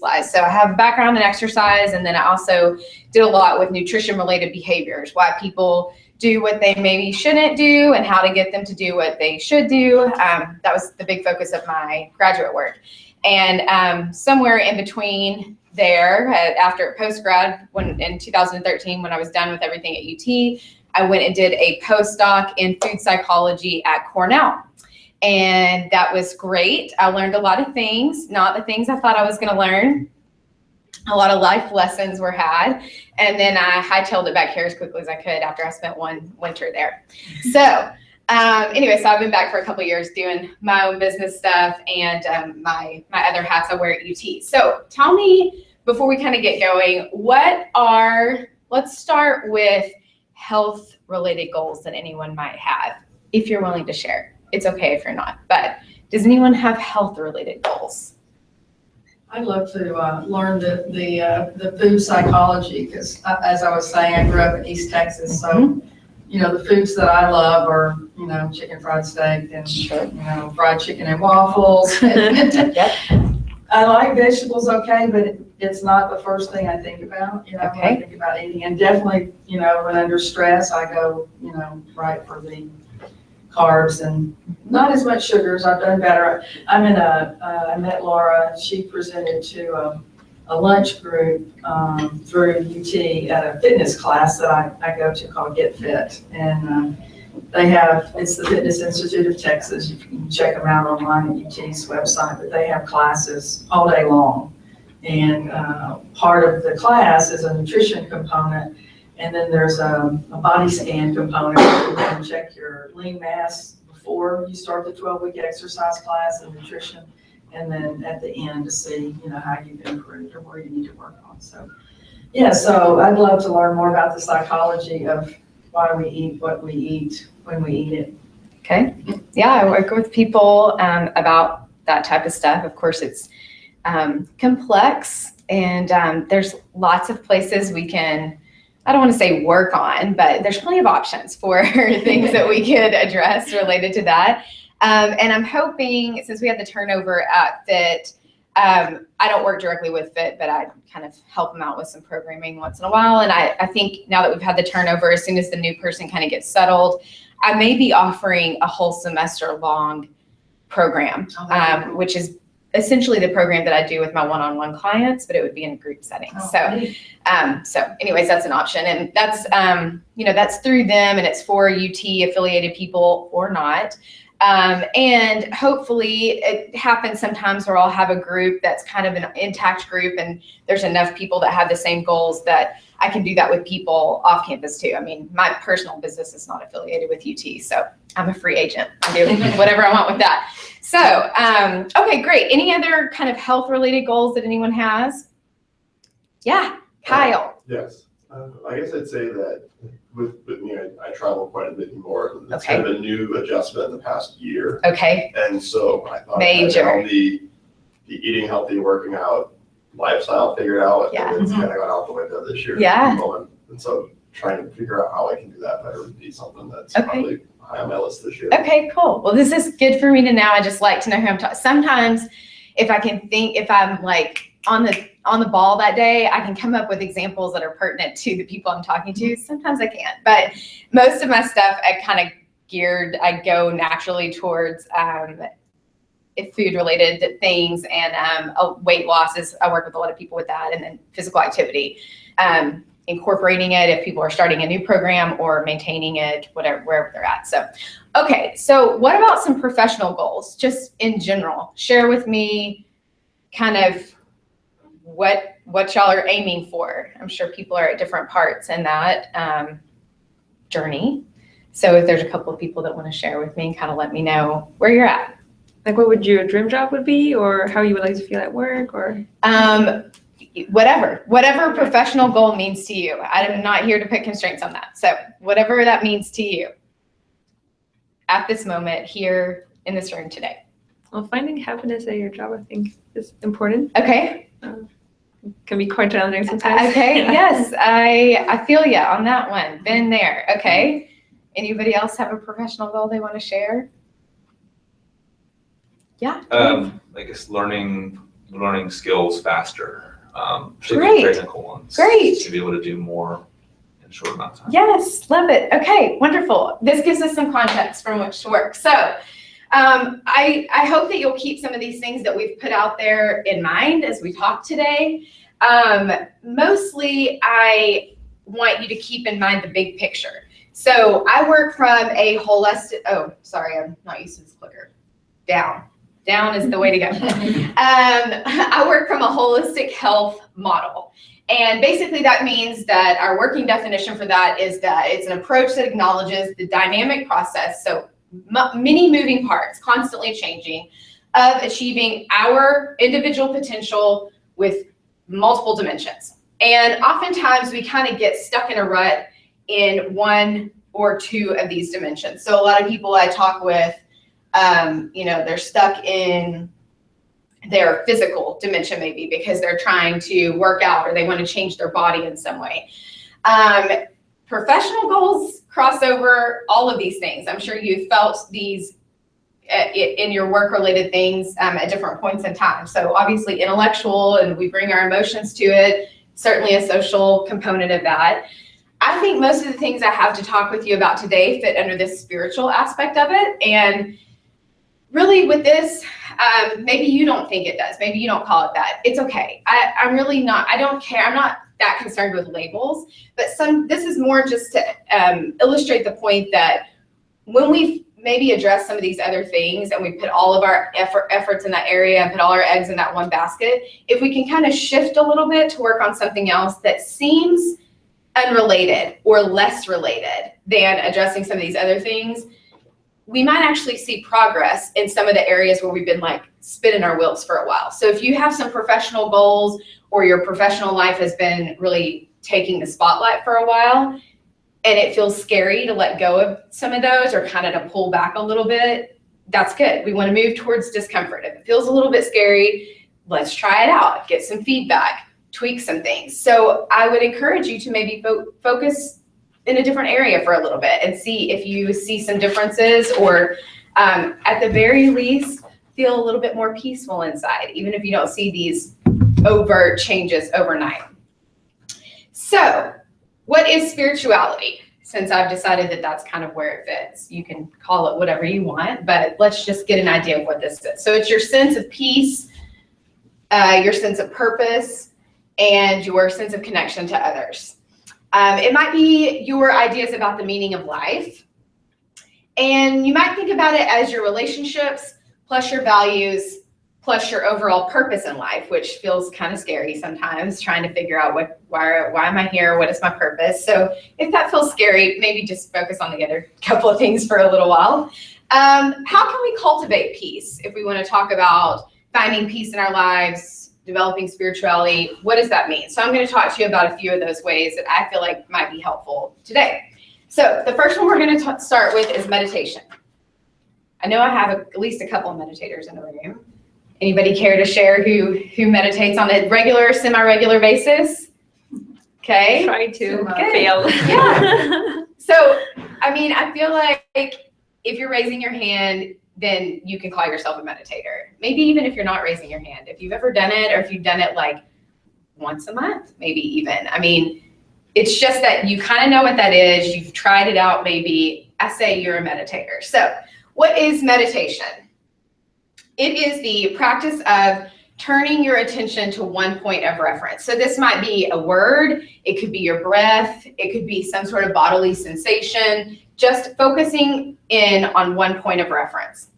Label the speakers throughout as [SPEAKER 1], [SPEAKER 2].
[SPEAKER 1] supplies. So I have a background in exercise, and then I also did a lot with nutrition-related behaviors, why people do what they maybe shouldn't do and how to get them to do what they should do. That was the big focus of my graduate work. And somewhere in between there, after post-grad, in 2013, when I was done with everything at UT, I went and did a postdoc in food psychology at Cornell. And that was great. I learned a lot of things, not the things I thought I was going to learn. A lot of life lessons were had. And then I hightailed it back here as quickly as I could after I spent one winter there. So anyway, so I've been back for a couple of years doing my own business stuff and my other hats I wear at UT. So tell me, before we kind of get going, let's start with health-related goals that anyone might have, if you're willing to share. It's okay if you're not, but does anyone have health-related goals?
[SPEAKER 2] I'd love to learn the food psychology, because as I was saying, I grew up in East Texas, so the foods that I love are chicken fried steak and fried chicken and waffles.
[SPEAKER 1] Yep.
[SPEAKER 2] I like vegetables, okay, but it's not the first thing I think about. When I think about eating, and definitely when under stress, I go right for the carbs and not as much sugars. I've done better. I met Laura. She presented to a lunch group through UT at a fitness class that I go to called Get Fit. And it's the Fitness Institute of Texas. You can check them out online at UT's website, but they have classes all day long. And part of the class is a nutrition component. And then there's a body scan component where you can check your lean mass before you start the 12-week exercise class and nutrition, and then at the end to see, how you've improved or where you need to work on. So, so I'd love to learn more about the psychology of why we eat what we eat when we eat it.
[SPEAKER 1] Okay. Yeah, I work with people about that type of stuff. Of course, it's complex, and there's lots of places we can, I don't want to say work on, but there's plenty of options for things that we could address related to that. And I'm hoping, since we had the turnover at Fit, I don't work directly with Fit, but I kind of help them out with some programming once in a while. And I think now that we've had the turnover, as soon as the new person kind of gets settled, I may be offering a whole semester long program, which is essentially the program that I do with my one-on-one clients, but it would be in a group setting. So anyways, that's an option. And that's, that's through them, and it's for UT affiliated people or not. And hopefully it happens sometimes where I'll have a group that's kind of an intact group, and there's enough people that have the same goals that I can do that with people off campus too. I mean, my personal business is not affiliated with UT, so I'm a free agent. I do whatever I want with that. So, okay, great. Any other kind of health related goals that anyone has? Yeah, Kyle.
[SPEAKER 3] Yes. I guess I'd say that with me, I travel quite a bit more. It's
[SPEAKER 1] Okay.
[SPEAKER 3] kind of a new adjustment in the past year.
[SPEAKER 1] Okay.
[SPEAKER 3] And so I thought
[SPEAKER 1] Major.
[SPEAKER 3] I had the eating healthy, working out lifestyle figured out.
[SPEAKER 1] Yeah.
[SPEAKER 3] And it's kind of gone out the window this year.
[SPEAKER 1] Yeah.
[SPEAKER 3] And so trying to figure out how I can do that better would be something that's
[SPEAKER 1] Okay.
[SPEAKER 3] probably high on my list this year.
[SPEAKER 1] Okay, cool. Well, this is good for me to know. I just like to know who I'm talking. Sometimes if I'm like on the ball that day, I can come up with examples that are pertinent to the people I'm talking to. Sometimes I can't, but most of my stuff I go naturally towards food related things, and weight loss I work with a lot of people with that, and then physical activity, incorporating it if people are starting a new program or maintaining it, wherever they're at. So, okay. So what about some professional goals, just in general? Share with me kind of what y'all are aiming for. I'm sure people are at different parts in that journey. So if there's a couple of people that want to share with me, kind of let me know where you're at.
[SPEAKER 4] Like, what would your dream job would be, or how you would like to feel at work, or?
[SPEAKER 1] Whatever professional goal means to you. I'm not here to put constraints on that. So whatever that means to you at this moment here in this room today.
[SPEAKER 4] Well, finding happiness at your job, I think, is important.
[SPEAKER 1] Okay.
[SPEAKER 4] Can be quite challenging sometimes.
[SPEAKER 1] Okay. Yes, I feel you on that one. Been there. Okay. Anybody else have a professional goal they want to share? Yeah.
[SPEAKER 5] I guess learning learning skills faster,
[SPEAKER 1] Great.
[SPEAKER 5] technical ones.
[SPEAKER 1] Great.
[SPEAKER 5] To be able to do more in a short amount of time.
[SPEAKER 1] Yes, love it. Okay, wonderful. This gives us some context from which to work. So I hope that you'll keep some of these things that we've put out there in mind as we talk today. Mostly, I want you to keep in mind the big picture. So I work from a holistic, oh, sorry, I'm not used to this clicker. Down is the way to go. I work from a holistic health model. And basically that means that our working definition for that is that it's an approach that acknowledges the dynamic process, so many moving parts, constantly changing, of achieving our individual potential with multiple dimensions. And oftentimes we kind of get stuck in a rut in one or two of these dimensions. So a lot of people I talk with, they're stuck in their physical dimension maybe because they're trying to work out or they want to change their body in some way. Professional goals cross over all of these things. I'm sure you've felt these in your work-related things at different points in time. So obviously intellectual, and we bring our emotions to it, certainly a social component of that. I think most of the things I have to talk with you about today fit under this spiritual aspect of it. And really with this, maybe you don't think it does. Maybe you don't call it that. It's okay. I'm really not, I don't care. I'm not that concerned with labels, but this is more just to illustrate the point that when we maybe address some of these other things and we put all of our efforts in that area and put all our eggs in that one basket, if we can kind of shift a little bit to work on something else that seems unrelated or less related than addressing some of these other things, we might actually see progress in some of the areas where we've been like spinning our wheels for a while. So if you have some professional goals or your professional life has been really taking the spotlight for a while and it feels scary to let go of some of those or kind of to pull back a little bit, that's good. We want to move towards discomfort. If it feels a little bit scary, let's try it out, get some feedback, tweak some things. So I would encourage you to maybe focus in a different area for a little bit and see if you see some differences or at the very least feel a little bit more peaceful inside, even if you don't see these overt changes overnight. So what is spirituality? Since I've decided that that's kind of where it fits, you can call it whatever you want, but let's just get an idea of what this is. So it's your sense of peace, your sense of purpose, and your sense of connection to others. It might be your ideas about the meaning of life. And you might think about it as your relationships, plus your values, plus your overall purpose in life, which feels kind of scary sometimes, trying to figure out why am I here? What is my purpose? So if that feels scary, maybe just focus on the other couple of things for a little while. How can we cultivate peace? If we want to talk about finding peace in our lives, developing spirituality, what does that mean? So I'm going to talk to you about a few of those ways that I feel like might be helpful today. So the first one we're going to start with is meditation. I know I have at least a couple of meditators in the room. Anybody care to share who meditates on a regular, semi-regular basis? Okay.
[SPEAKER 4] Try to
[SPEAKER 2] Good.
[SPEAKER 4] fail.
[SPEAKER 1] Yeah. So, I mean, I feel like if you're raising your hand, then you can call yourself a meditator. Maybe even if you're not raising your hand, if you've ever done it or if you've done it like once a month, maybe even. I mean, it's just that you kind of know what that is. You've tried it out maybe. I say you're a meditator. So what is meditation? It is the practice of turning your attention to one point of reference. So this might be a word, it could be your breath, it could be some sort of bodily sensation, just focusing in on one point of reference.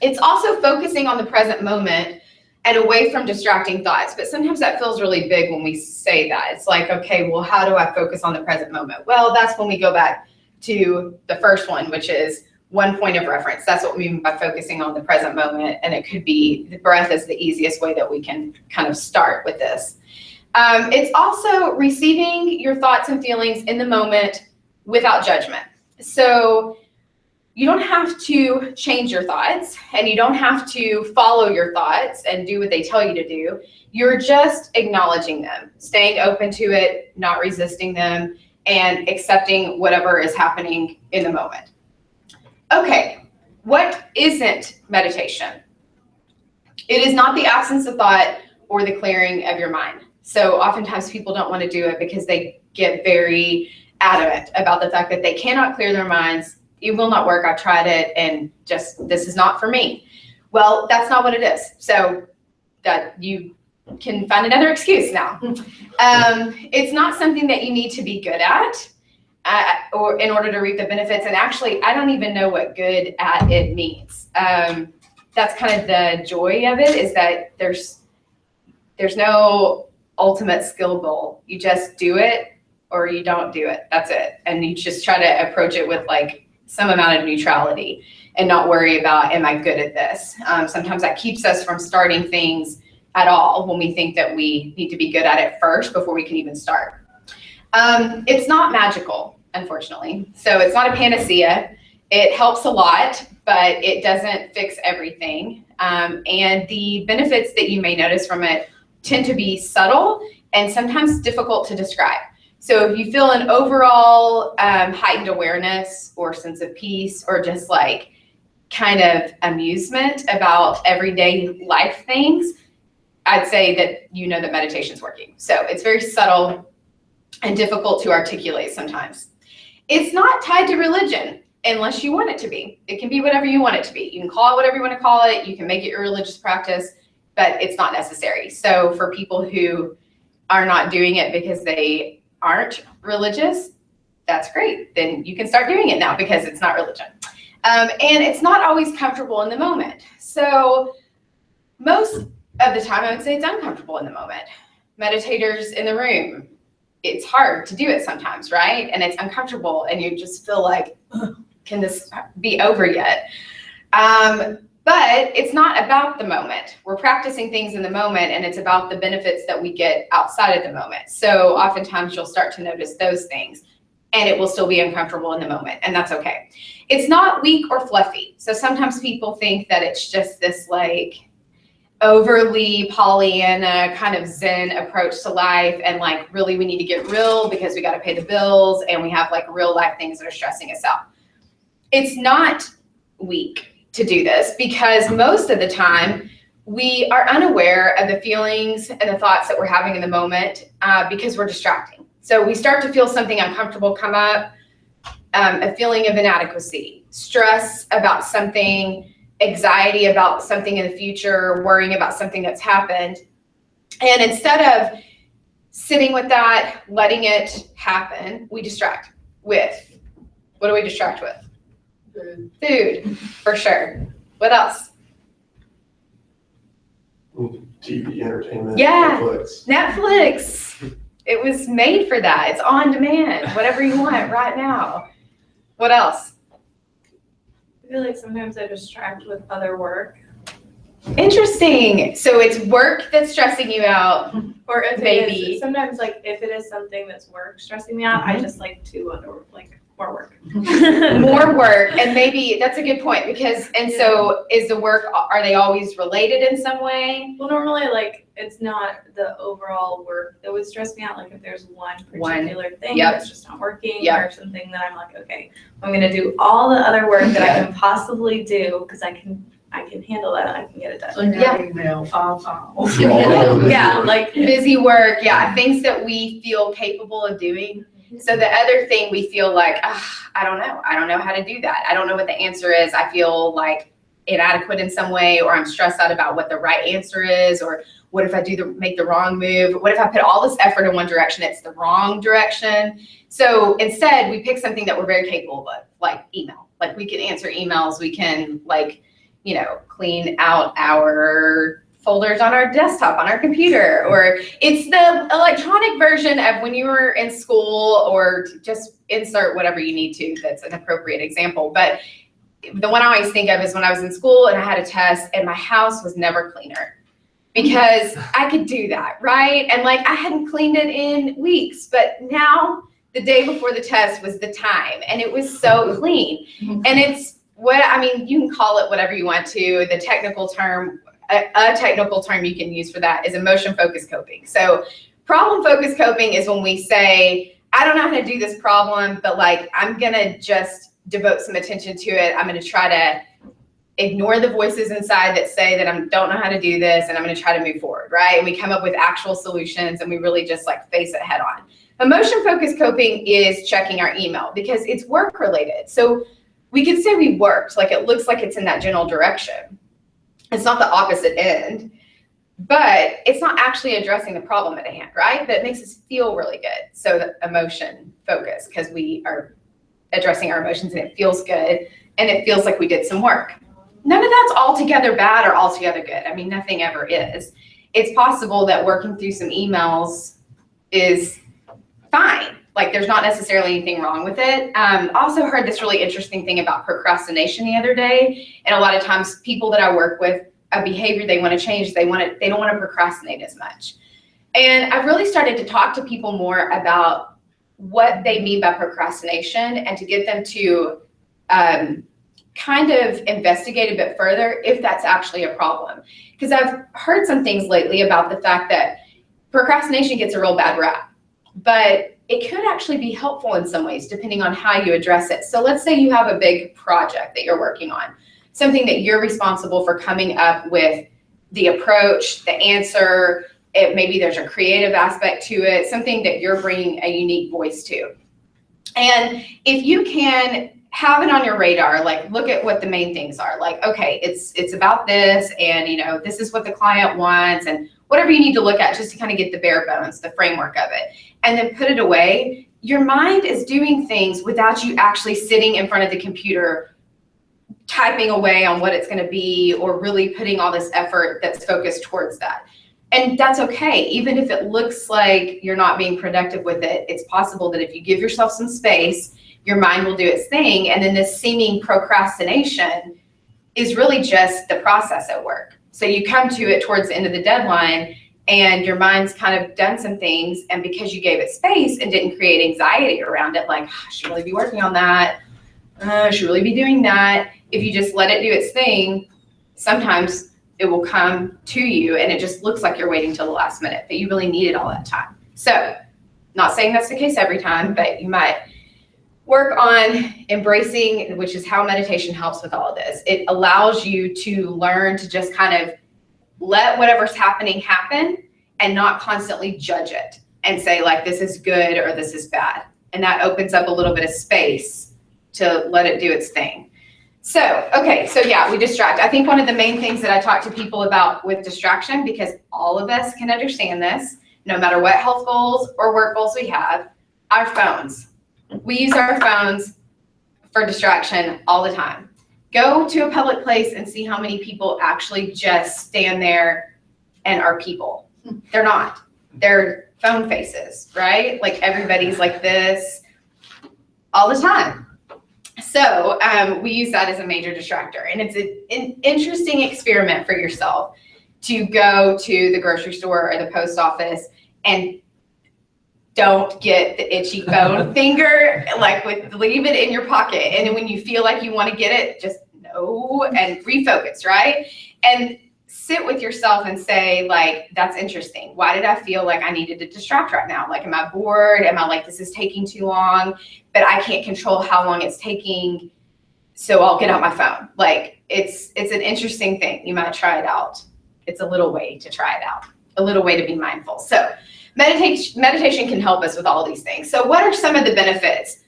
[SPEAKER 1] It's also focusing on the present moment and away from distracting thoughts, but sometimes that feels really big when we say that. It's like, okay, well, how do I focus on the present moment? Well, that's when we go back to the first one, which is one point of reference. That's what we mean by focusing on the present moment. And it could be the breath is the easiest way that we can kind of start with this. It's also receiving your thoughts and feelings in the moment without judgment. So you don't have to change your thoughts and you don't have to follow your thoughts and do what they tell you to do. You're just acknowledging them, staying open to it, not resisting them, and accepting whatever is happening in the moment. Okay, what isn't meditation? It is not the absence of thought or the clearing of your mind. So oftentimes people don't want to do it because they get very adamant about the fact that they cannot clear their minds. It will not work. I've tried it and just, this is not for me. Well, that's not what it is. So that you can find another excuse now. It's not something that you need to be good at or in order to reap the benefits. And actually, I don't even know what good at it means. That's kind of the joy of it, is that there's no ultimate skill goal. You just do it or you don't do it. That's it. And you just try to approach it with like some amount of neutrality and not worry about, am I good at this? Sometimes that keeps us from starting things at all when we think that we need to be good at it first before we can even start. It's not magical, unfortunately. So it's not a panacea. It helps a lot, but it doesn't fix everything. And the benefits that you may notice from it tend to be subtle and sometimes difficult to describe. So if you feel an overall heightened awareness or sense of peace, or just like kind of amusement about everyday life things, I'd say that you know that meditation's working. So it's very subtle and difficult to articulate sometimes. It's not tied to religion unless you want it to be. It can be whatever you want it to be. You can call it whatever you want to call it. You can make it your religious practice, but it's not necessary. So for people who are not doing it because they aren't religious, that's great. Then you can start doing it now because it's not religion. And it's not always comfortable in the moment. So most of the time, I would say it's uncomfortable in the moment. Meditators in the room, it's hard to do it sometimes, right? And it's uncomfortable and you just feel like, can this be over yet? But it's not about the moment. We're practicing things in the moment, and it's about the benefits that we get outside of the moment. So oftentimes you'll start to notice those things, and it will still be uncomfortable in the moment, and that's okay. It's not weak or fluffy. So sometimes people think that it's just this like overly Pollyanna kind of Zen approach to life, and like really we need to get real because we got to pay the bills and we have like real life things that are stressing us out. It's not weak to do this, because most of the time we are unaware of the feelings and the thoughts that we're having in the moment because we're distracting. So we start to feel something uncomfortable come up, a feeling of inadequacy, stress about something, anxiety about something in the future, worrying about something that's happened. And instead of sitting with that, letting it happen, we distract with, what do we distract with? Food, for sure. What else?
[SPEAKER 3] TV, entertainment,
[SPEAKER 1] Yeah.
[SPEAKER 3] Netflix.
[SPEAKER 1] It was made for that. It's on demand, whatever you want right now. What else?
[SPEAKER 6] I feel like sometimes I distract with other work.
[SPEAKER 1] Interesting. So it's work that's stressing you out.
[SPEAKER 6] Or if
[SPEAKER 1] Maybe.
[SPEAKER 6] it is, sometimes like if it is something that's work stressing me out, I just like to more work.
[SPEAKER 1] More work, and maybe that's a good point, because, and so is the work, are they always related in some way?
[SPEAKER 6] Well, normally like it's not the overall work that would stress me out. Like if there's one particular thing
[SPEAKER 1] Yep.
[SPEAKER 6] that's just not working,
[SPEAKER 1] Yep.
[SPEAKER 6] or something that I'm like, okay, I'm gonna do all the other work that I can possibly do because I can handle that and I can get it done.
[SPEAKER 2] So you
[SPEAKER 1] Yeah.
[SPEAKER 2] got email, file.
[SPEAKER 6] Yeah, like
[SPEAKER 1] Busy work, yeah, things that we feel capable of doing. So the other thing we feel like, I don't know how to do that. I don't know what the answer is. I feel like inadequate in some way, or I'm stressed out about what the right answer is, or what if I make the wrong move? What if I put all this effort in one direction, it's the wrong direction? So instead we pick something that we're very capable of, like email. Like we can answer emails, we can clean out our folders on our desktop, on our computer, or it's the electronic version of when you were in school, or just insert whatever you need to that's an appropriate example. But the one I always think of is when I was in school and I had a test and my house was never cleaner, because I could do that, right? And like I hadn't cleaned it in weeks, but now the day before the test was the time, and it was so clean. And it's you can call it whatever you want to. The technical term, a technical term you can use for that is emotion-focused coping. So problem-focused coping is when we say, I don't know how to do this problem, but like I'm gonna just devote some attention to it. I'm gonna try to ignore the voices inside that say that I don't know how to do this and I'm going to try to move forward, right? And we come up with actual solutions and we really just like face it head on. Emotion focused coping is checking our email because it's work related. So we could say we worked, like it looks like it's in that general direction. It's not the opposite end, but it's not actually addressing the problem at hand, right? That makes us feel really good. So the emotion focus, because we are addressing our emotions and it feels good and it feels like we did some work. None of that's altogether bad or altogether good. I mean, nothing ever is. It's possible that working through some emails is fine. Like there's not necessarily anything wrong with it. Also heard this really interesting thing about procrastination the other day. And a lot of times people that I work with, a behavior they want to change, they don't want to procrastinate as much. And I've really started to talk to people more about what they mean by procrastination and to get them to kind of investigate a bit further if that's actually a problem. Because I've heard some things lately about the fact that procrastination gets a real bad rap, but it could actually be helpful in some ways depending on how you address it. So let's say you have a big project that you're working on, something that you're responsible for coming up with the approach, the answer, maybe there's a creative aspect to it, something that you're bringing a unique voice to. And if you can have it on your radar, like look at what the main things are, like, okay, it's about this, and this is what the client wants, and whatever you need to look at just to kind of get the bare bones, the framework of it, and then put it away. Your mind is doing things without you actually sitting in front of the computer typing away on what it's going to be or really putting all this effort that's focused towards that. And that's okay. Even if it looks like you're not being productive with it, it's possible that if you give yourself some space, your mind will do its thing. And then this seeming procrastination is really just the process at work. So you come to it towards the end of the deadline and your mind's kind of done some things. And because you gave it space and didn't create anxiety around it, like, I should really be working on that. I should really be doing that. If you just let it do its thing, sometimes it will come to you and it just looks like you're waiting till the last minute, but you really needed all that time. So not saying that's the case every time, but you might work on embracing, which is how meditation helps with all of this. It allows you to learn to just kind of let whatever's happening happen and not constantly judge it and say like, this is good or this is bad. And that opens up a little bit of space to let it do its thing. So, okay, so yeah, we distract. I think one of the main things that I talk to people about with distraction, because all of us can understand this, no matter what health goals or work goals we have, our phones. We use our phones for distraction all the time. Go to a public place and see how many people actually just stand there and are people. They're not. They're phone faces, right? Like everybody's like this all the time. So we use that as a major distractor. And it's an interesting experiment for yourself to go to the grocery store or the post office and don't get the itchy phone finger, leave it in your pocket. And then when you feel like you want to get it, just no, and refocus, right? And sit with yourself and say, like, that's interesting. Why did I feel like I needed to distract right now? Like, am I bored? Am I like, this is taking too long, but I can't control how long it's taking, so I'll get out my phone. Like, it's an interesting thing. You might try it out. It's a little way to try it out, a little way to be mindful. So meditation can help us with all of these things. So what are some of the benefits?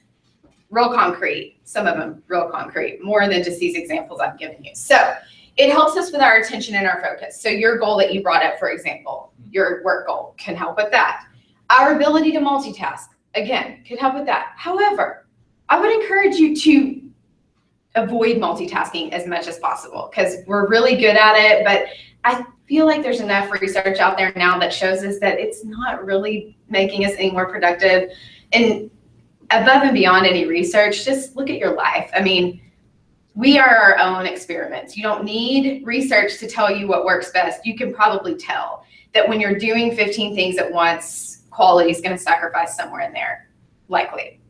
[SPEAKER 1] Real concrete, some of them real concrete, more than just these examples I've given you. So it helps us with our attention and our focus. So your goal that you brought up, for example, your work goal can help with that. Our ability to multitask, again, could help with that. However, I would encourage you to avoid multitasking as much as possible because we're really good at it, but I feel like there's enough research out there now that shows us that it's not really making us any more productive. And above and beyond any research, just look at your life. I mean, we are our own experiments. You don't need research to tell you what works best. You can probably tell that when you're doing 15 things at once, quality is going to sacrifice somewhere in there, likely.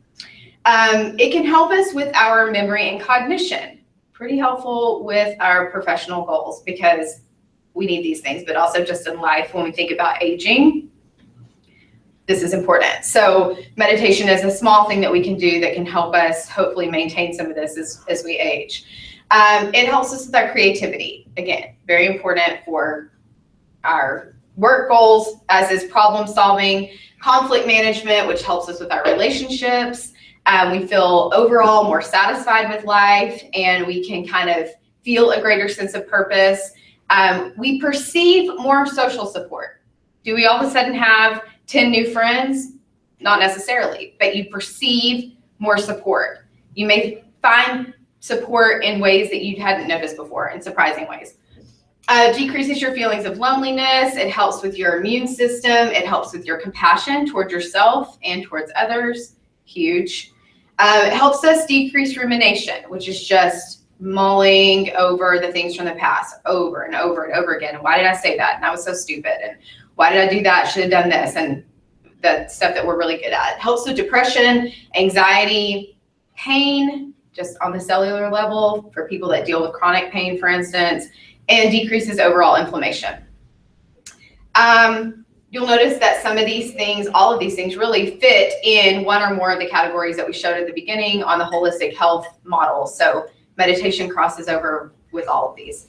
[SPEAKER 1] It can help us with our memory and cognition. Pretty helpful with our professional goals because we need these things, but also just in life when we think about aging, this is important. So meditation is a small thing that we can do that can help us hopefully maintain some of this as we age. It helps us with our creativity. Again, very important for our work goals, as is problem solving, conflict management, which helps us with our relationships. We feel overall more satisfied with life, and we can kind of feel a greater sense of purpose. We perceive more social support. Do we all of a sudden have 10 new friends? Not necessarily, but you perceive more support. You may find support in ways that you hadn't noticed before, in surprising ways. Decreases your feelings of loneliness. It helps with your immune system. It helps with your compassion towards yourself and towards others. Huge. It helps us decrease rumination, which is just mulling over the things from the past over and over and over again. And why did I say that? And I was so stupid. And why did I do that? Should have done this. And the stuff that we're really good at. It helps with depression, anxiety, pain, just on the cellular level for people that deal with chronic pain, for instance, and decreases overall inflammation. You'll notice that some of these things, all of these things really fit in one or more of the categories that we showed at the beginning on the holistic health model. So meditation crosses over with all of these.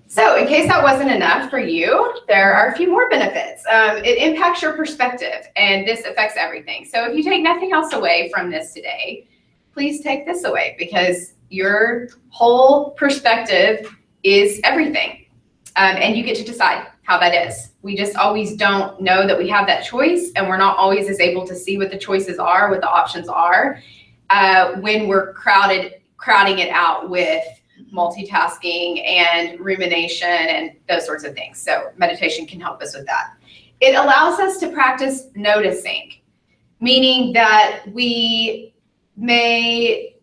[SPEAKER 1] So in case that wasn't enough for you, there are a few more benefits. It impacts your perspective, and this affects everything. So if you take nothing else away from this today, please take this away, because your whole perspective is everything. And you get to decide how that is. We just always don't know that we have that choice, and we're not always as able to see what the choices are, what the options are, when we're crowding it out with multitasking and rumination and those sorts of things. So meditation can help us with that. It allows us to practice noticing, meaning that we may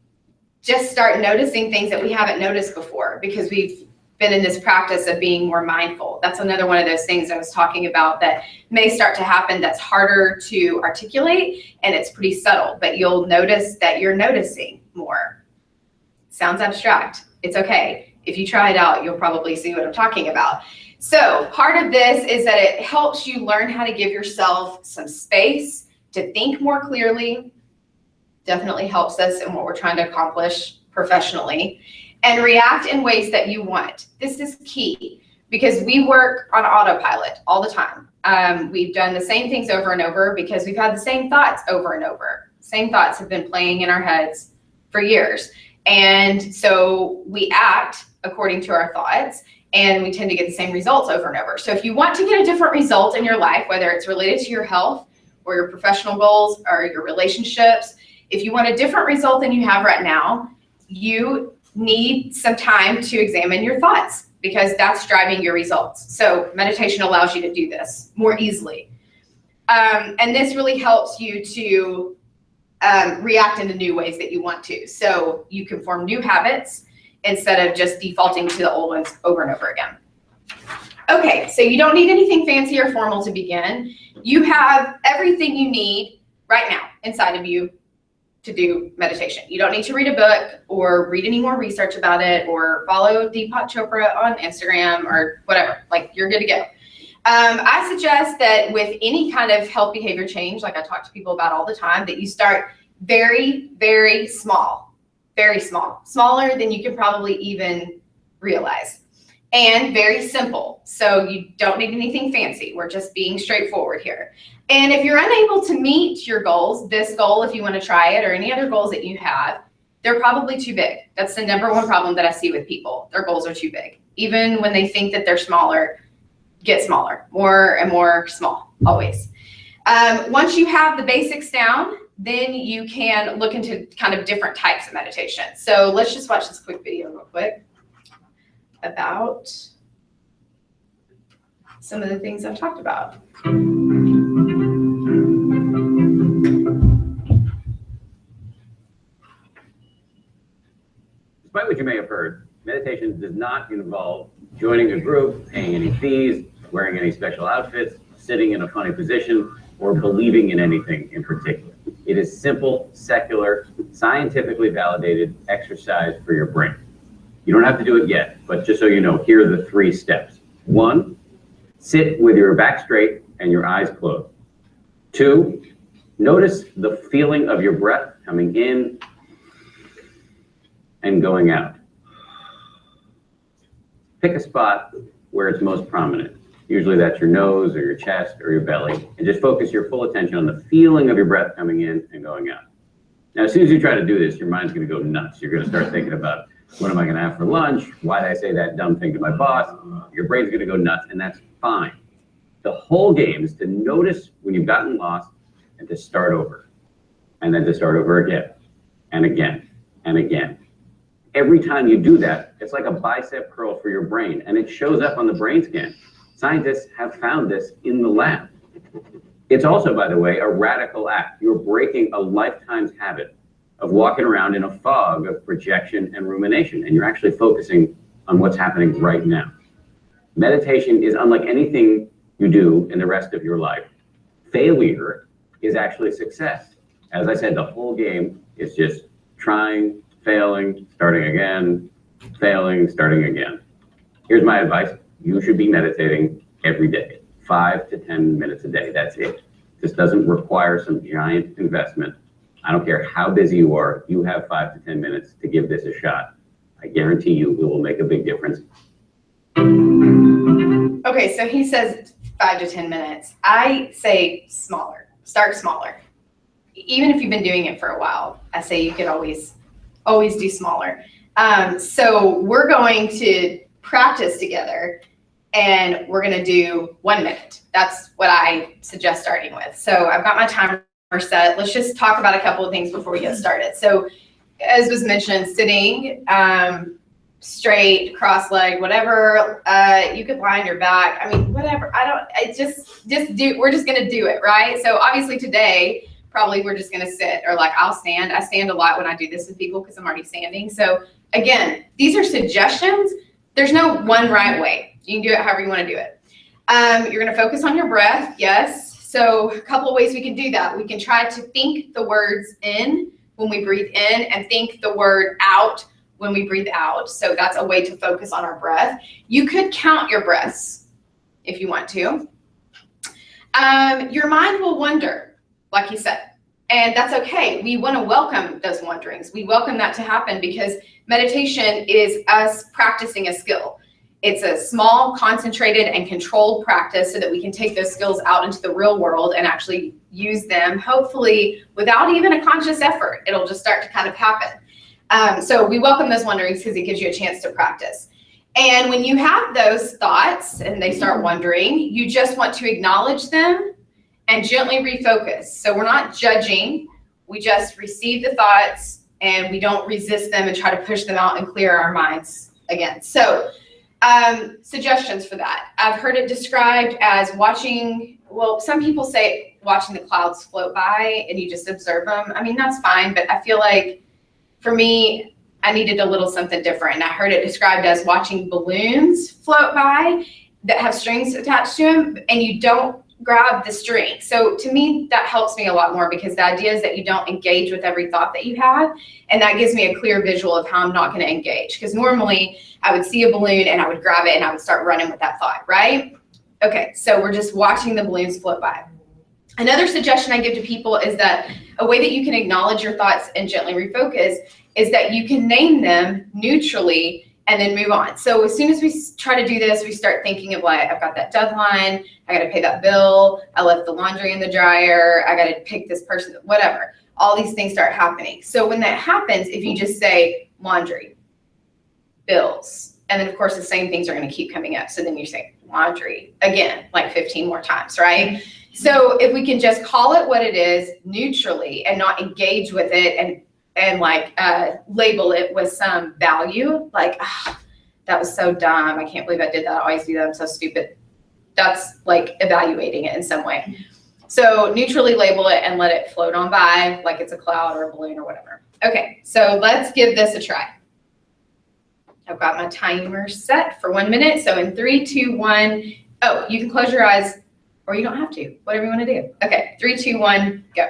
[SPEAKER 1] just start noticing things that we haven't noticed before because we've been in this practice of being more mindful. That's another one of those things I was talking about that may start to happen that's harder to articulate, and it's pretty subtle, but you'll notice that you're noticing more. Sounds abstract. It's okay. If you try it out, you'll probably see what I'm talking about. So part of this is that it helps you learn how to give yourself some space to think more clearly. Definitely helps us in what we're trying to accomplish professionally, and react in ways that you want. This is key because we work on autopilot all the time. We've done the same things over and over because we've had the same thoughts over and over. Same thoughts have been playing in our heads for years. And so we act according to our thoughts, and we tend to get the same results over and over. So if you want to get a different result in your life, whether it's related to your health or your professional goals or your relationships, if you want a different result than you have right now, you need some time to examine your thoughts, because that's driving your results. So meditation allows you to do this more easily. And this really helps you to react in the new ways that you want to. So you can form new habits instead of just defaulting to the old ones over and over again. Okay, so you don't need anything fancy or formal to begin. You have everything you need right now inside of you to do meditation. You don't need to read a book or read any more research about it or follow Deepak Chopra on Instagram or whatever. Like, you're good to go. I suggest that with any kind of health behavior change, like I talk to people about all the time, that you start very, very small, smaller than you can probably even realize, and very simple. So you don't need anything fancy. We're just being straightforward here. And if you're unable to meet your goals, this goal, if you want to try it, or any other goals that you have, they're probably too big. That's the number one problem that I see with people. Their goals are too big. Even when they think that they're smaller, get smaller, more and more small, always. Once you have the basics down, then you can look into kind of different types of meditation. So let's just watch this quick video real quick about some of the things I've talked about.
[SPEAKER 7] Despite what you may have heard, meditation does not involve joining a group, paying any fees, wearing any special outfits, sitting in a funny position, or believing in anything in particular. It is simple, secular, scientifically validated exercise for your brain. You don't have to do it yet, but just so you know, here are the 3 steps. 1, sit with your back straight and your eyes closed. 2, notice the feeling of your breath coming in and going out. pick a spot where it's most prominent. Usually that's your nose or your chest or your belly, and just focus your full attention on the feeling of your breath coming in and going out. Now, as soon as you try to do this, your mind's going to go nuts. You're going to start thinking about, what am I going to have for lunch? Why did I say that dumb thing to my boss? Your brain's going to go nuts, and that's fine. The whole game is to notice when you've gotten lost and to start over, and then to start over again and again and again. Every time you do that, it's like a bicep curl for your brain, and it shows up on the brain scan. Scientists have found this in the lab. It's also, by the way, a radical act. You're breaking a lifetime's habit of walking around in a fog of projection and rumination, and you're actually focusing on what's happening right now. Meditation is unlike anything you do in the rest of your life. Failure is actually success. As I said, the whole game is just trying, failing, starting again, failing, starting again. Here's my advice. You should be meditating every day, 5 to 10 minutes a day. That's it. This doesn't require some giant investment. I don't care how busy you are, you have 5 to 10 minutes to give this a shot. I guarantee you it will make a big difference.
[SPEAKER 1] Okay, so he says 5 to 10 minutes. I say smaller, start smaller. Even if you've been doing it for a while, I say you could always do smaller. So we're going to practice together, and we're going to do 1 minute. That's what I suggest starting with. So I've got my timer set. Let's just talk about a couple of things before we get started. So as was mentioned, sitting straight, cross-legged, whatever, you could lie on your back. I mean, whatever. Just do, we're just going to do it, right? So obviously today, probably we're just going to sit, or like I'll stand. I stand a lot when I do this with people because I'm already standing. So again, these are suggestions. There's no one right way. You can do it however you want to do it. You're going to focus on your breath. Yes. So a couple of ways we can do that. We can try to think the words in when we breathe in and think the word out when we breathe out. So that's a way to focus on our breath. You could count your breaths if you want to. Your mind will wander, like he said, and that's okay. We want to welcome those wanderings. We welcome that to happen because meditation is us practicing a skill. It's a small, concentrated, and controlled practice so that we can take those skills out into the real world and actually use them, hopefully without even a conscious effort. It'll just start to kind of happen. So we welcome those wanderings because it gives you a chance to practice. And when you have those thoughts and they start wandering, you just want to acknowledge them and gently refocus. So we're not judging. We just receive the thoughts and we don't resist them and try to push them out and clear our minds again. So suggestions for that. I've heard it described as watching, well, some people say watching the clouds float by and you just observe them. I mean, that's fine, but I feel like for me, I needed a little something different. And I heard it described as watching balloons float by that have strings attached to them and you don't grab the string. So to me, that helps me a lot more because the idea is that you don't engage with every thought that you have. And that gives me a clear visual of how I'm not going to engage. Because normally I would see a balloon and I would grab it and I would start running with that thought, right? Okay, so we're just watching the balloons float by. Another suggestion I give to people is that a way that you can acknowledge your thoughts and gently refocus is that you can name them neutrally and then move on. So as soon as we try to do this, we start thinking of like, I've got that deadline, I got to pay that bill, I left the laundry in the dryer, I got to pick this person, whatever. All these things start happening. So when that happens, if you just say laundry, bills, and then of course the same things are going to keep coming up. So then you say laundry again, like 15 more times, right? So if we can just call it what it is neutrally and not engage with it and like label it with some value, like, oh, that was so dumb. I can't believe I did that. I always do that. I'm so stupid. That's like evaluating it in some way. So neutrally label it and let it float on by like it's a cloud or a balloon or whatever. Okay, so let's give this a try. I've got my timer set for 1 minute. So in 3, 2, 1, oh, you can close your eyes or you don't have to, whatever you want to do. Okay, 3, 2, 1, go.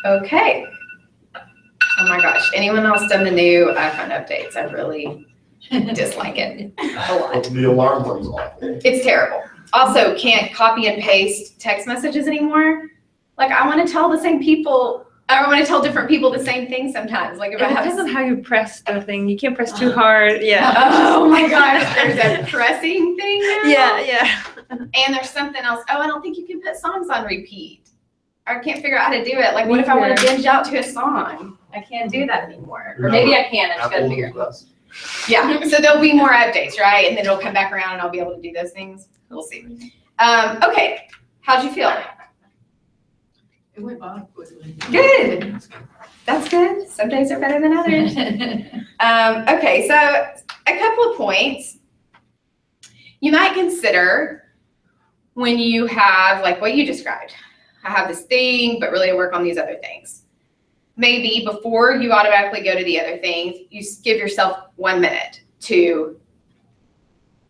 [SPEAKER 1] Okay. Oh my gosh, anyone else done the new iPhone updates? I really dislike it a lot.
[SPEAKER 3] The alarm one's off.
[SPEAKER 1] It's terrible. Also, can't copy and paste text messages anymore. Like, I want to tell the same people, I want to tell different people the same thing sometimes. Like, if
[SPEAKER 4] It
[SPEAKER 1] I have.
[SPEAKER 4] depends on how you press the thing. You can't press too hard. Yeah.
[SPEAKER 1] Oh my gosh, there's a pressing thing now.
[SPEAKER 4] Yeah.
[SPEAKER 1] And there's something else. Oh, I don't think you can put songs on repeat. I can't figure out how to do it. Like, what if I want to binge out to a song? I can't do that anymore. Or maybe I can. I just gotta figure it out. Yeah, so there'll be more updates, right? And then it'll come back around and I'll be able to do those things. We'll see. Okay, how'd you feel?
[SPEAKER 2] It went by quickly.
[SPEAKER 1] Good. That's good. Some days are better than others. Okay, so a couple of points. You might consider when you have, like what you described, I have this thing, but really I work on these other things. Maybe before you automatically go to the other things, you give yourself 1 minute to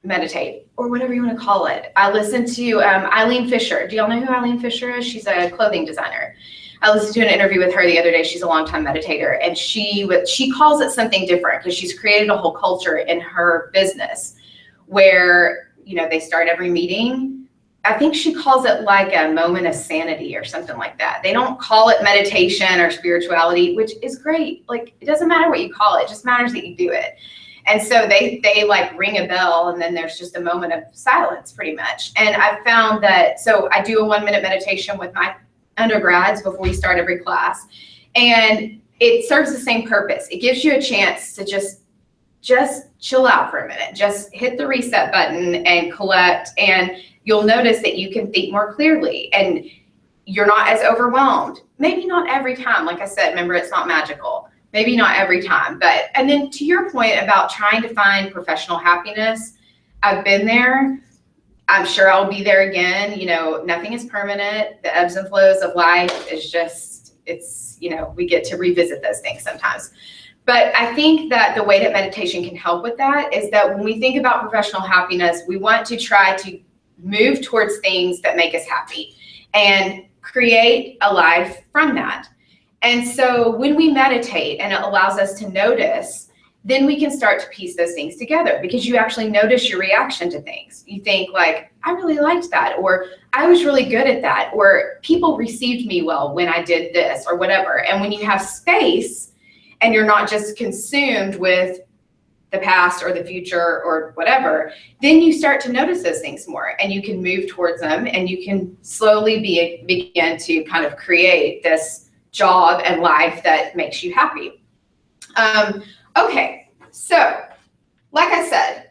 [SPEAKER 1] meditate or whatever you want to call it. I listened to Eileen Fisher. Do y'all know who Eileen Fisher is? She's a clothing designer. I listened to an interview with her the other day. She's a longtime meditator, and she calls it something different because she's created a whole culture in her business where, you know, they start every meeting. I think she calls it like a moment of sanity or something like that. They don't call it meditation or spirituality, which is great. Like, it doesn't matter what you call it. It just matters that you do it. And so they like ring a bell, and then there's just a moment of silence pretty much. And I've found that, so I do a 1 minute meditation with my undergrads before we start every class. And it serves the same purpose. It gives you a chance to just chill out for a minute, just hit the reset button and collect. And you'll notice that you can think more clearly and you're not as overwhelmed. Maybe not every time. Like I said, remember, it's not magical. Maybe not every time, but, and then to your point about trying to find professional happiness, I've been there. I'm sure I'll be there again. You know, nothing is permanent. The ebbs and flows of life is just, it's, you know, we get to revisit those things sometimes. But I think that the way that meditation can help with that is that when we think about professional happiness, we want to try to move towards things that make us happy and create a life from that. And so when we meditate and it allows us to notice, then we can start to piece those things together because you actually notice your reaction to things. You think like, I really liked that, or I was really good at that, or people received me well when I did this or whatever. And when you have space and you're not just consumed with the past or the future or whatever, then you start to notice those things more and you can move towards them and you can slowly begin to kind of create this job and life that makes you happy. Okay, so like I said,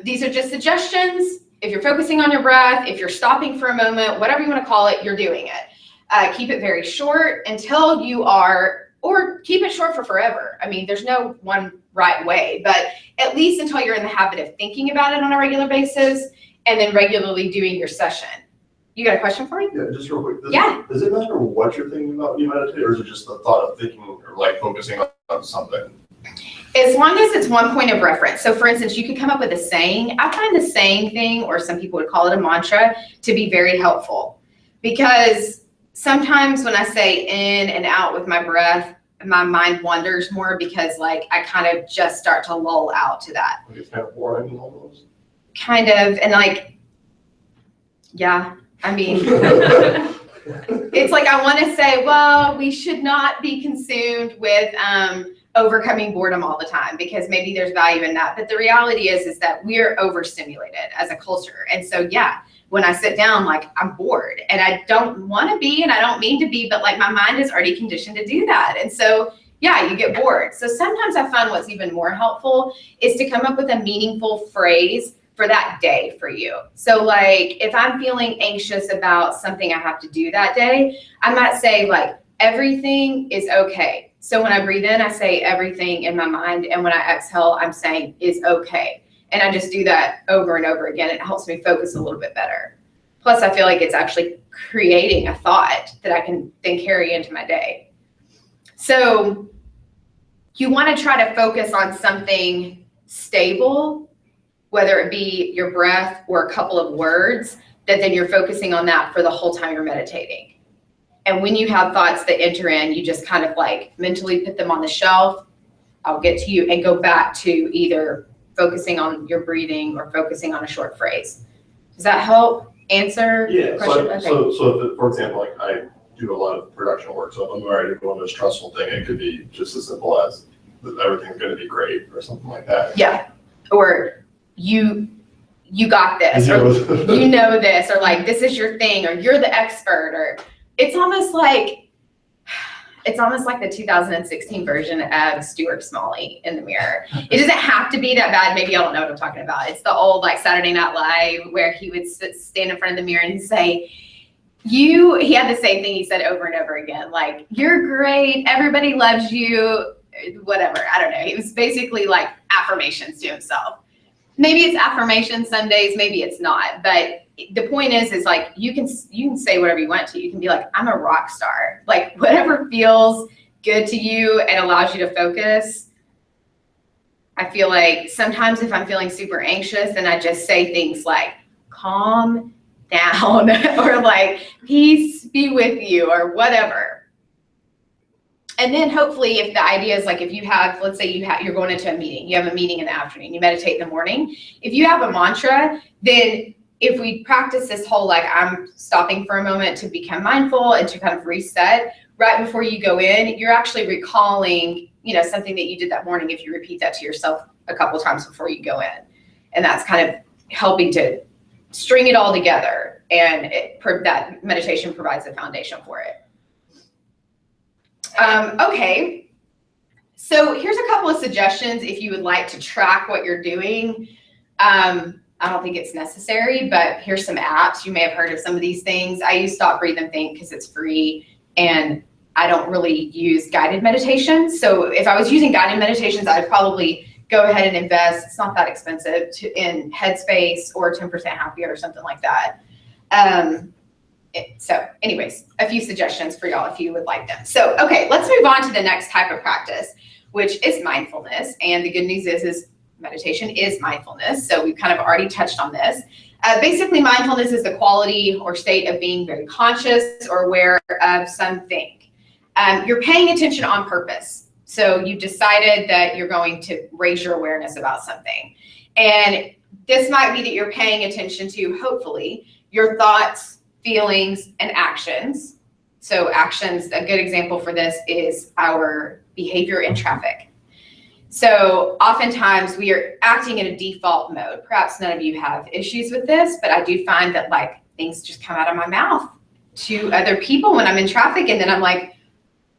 [SPEAKER 1] these are just suggestions. If you're focusing on your breath, if you're stopping for a moment, whatever you want to call it, you're doing it. Keep it very short until you are, or keep it short for forever. I mean, there's no one right way, but at least until you're in the habit of thinking about it on a regular basis and then regularly doing your session. You got a question for me?
[SPEAKER 3] Yeah, just real quick.
[SPEAKER 1] Yeah.
[SPEAKER 3] Does it matter what you're thinking about when you meditate, or is it just the thought of thinking or like focusing on something?
[SPEAKER 1] As long as it's one point of reference. So for instance, you could come up with a saying. I find the saying thing, or some people would call it a mantra, to be very helpful. Because sometimes when I say in and out with my breath, my mind wanders more because like I kind of just start to lull out to that.
[SPEAKER 3] Like it's kind of boring almost.
[SPEAKER 1] Kind of, and like, yeah, I mean, it's like I want to say, well, we should not be consumed with overcoming boredom all the time because maybe there's value in that. But the reality is that we're overstimulated as a culture. And so, yeah, when I sit down, like I'm bored and I don't want to be and I don't mean to be, but like my mind is already conditioned to do that. And so, yeah, you get bored. So sometimes I find what's even more helpful is to come up with a meaningful phrase for that day for you. So like if I'm feeling anxious about something I have to do that day, I might say like, everything is okay. So when I breathe in, I say everything in my mind. And when I exhale, I'm saying is okay. And I just do that over and over again. It helps me focus a little bit better. Plus I feel like it's actually creating a thought that I can then carry into my day. So you want to try to focus on something stable, whether it be your breath or a couple of words, that then you're focusing on that for the whole time you're meditating. And when you have thoughts that enter in, you just kind of like mentally put them on the shelf. I'll get to you, and go back to either focusing on your breathing or focusing on a short phrase. Does that help answer the
[SPEAKER 3] Yeah,
[SPEAKER 1] question? Okay.
[SPEAKER 3] so if, for example, like I do a lot of production work, so if I'm already going to a stressful thing, it could be just as simple as that everything's gonna be great or something like that.
[SPEAKER 1] Yeah, or you got this, or you know this, or like this is your thing, or you're the expert, or it's almost like the 2016 version of Stuart Smalley in the Mirror. It doesn't have to be that bad. Maybe y'all don't know what I'm talking about. It's the old like Saturday Night Live where he would stand in front of the mirror and say, he had the same thing he said over and over again, like, you're great, everybody loves you, whatever, I don't know. It was basically like affirmations to himself. Maybe it's affirmations some days, maybe it's not, but the point is like, you can say whatever you want to. You can be like, I'm a rock star. Like, whatever feels good to you and allows you to focus. I feel like sometimes if I'm feeling super anxious, then I just say things like, calm down, or like, peace be with you, or whatever. And then hopefully, if the idea is like, if you have, let's say you're going into a meeting, you have a meeting in the afternoon, you meditate in the morning. If you have a mantra, then if we practice this whole, like, I'm stopping for a moment to become mindful and to kind of reset right before you go in, you're actually recalling, something that you did that morning if you repeat that to yourself a couple of times before you go in. And that's kind of helping to string it all together. And that meditation provides a foundation for it. Okay, so here's a couple of suggestions if you would like to track what you're doing. I don't think it's necessary, but here's some apps. You may have heard of some of these things. I use Stop, Breathe, and Think because it's free, and I don't really use guided meditations. So if I was using guided meditations, I'd probably go ahead and invest. It's not that expensive in Headspace or 10% Happier or something like that. So anyways, a few suggestions for y'all if you would like them. So, okay, let's move on to the next type of practice, which is mindfulness. And the good news is meditation is mindfulness. So we've kind of already touched on this. Basically, mindfulness is the quality or state of being very conscious or aware of something. You're paying attention on purpose. So you've decided that you're going to raise your awareness about something. And this might be that you're paying attention to, hopefully, your thoughts, feelings, and actions. So actions, a good example for this is our behavior in traffic. So oftentimes we are acting in a default mode. Perhaps none of you have issues with this, but I do find that like things just come out of my mouth to other people when I'm in traffic. And then I'm like,